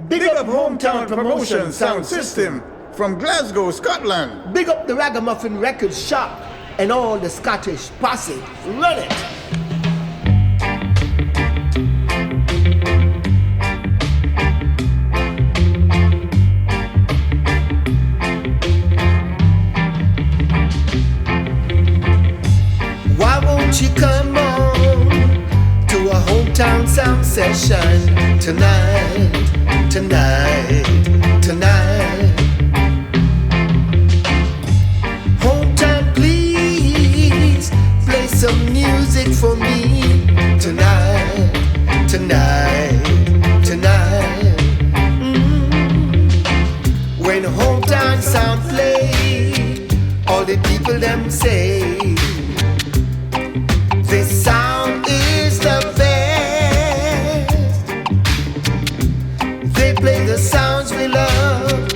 Big up hometown promotion Soundsystem from Glasgow, Scotland. Big up the Ragamuffin Records shop and all the Scottish posse. Run it! Why won't you come on to a hometown sound session tonight, tonight, tonight? Hometown, please play some music for me tonight, tonight, tonight. When hometown sound play, all the people them say this sound is the best. They play the sounds we love.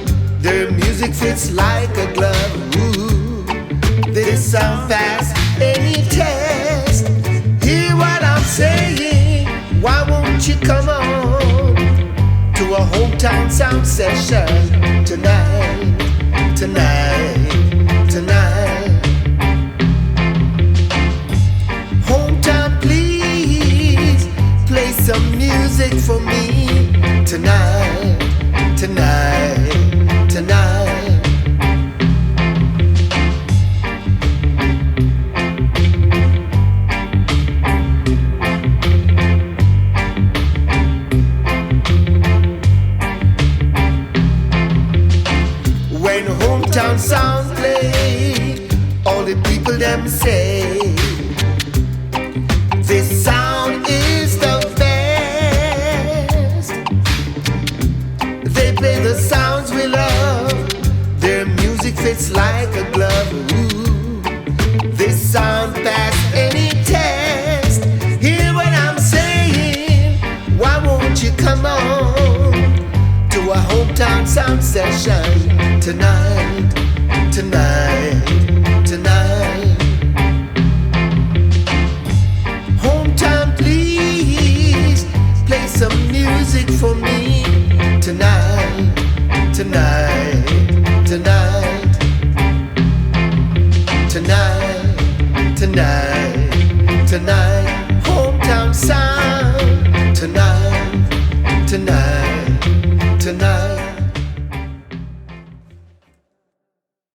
Their music fits like a glove. Ooh, this sound pass any test. Hear what I'm saying? Why won't you come on to a hometown sound session tonight, tonight, tonight? Hometown, please play some music for me tonight, tonight, tonight. When hometown sound play, all the people them say this sound is the best. They play the sounds we love. Their music fits like a glove. Ooh, this sound pass any test. Hear what I'm saying? Why won't you come on to a hometown sound session tonight, tonight, tonight? Hometown, please play some music for me tonight, tonight, tonight, tonight, tonight, tonight. Hometown sound.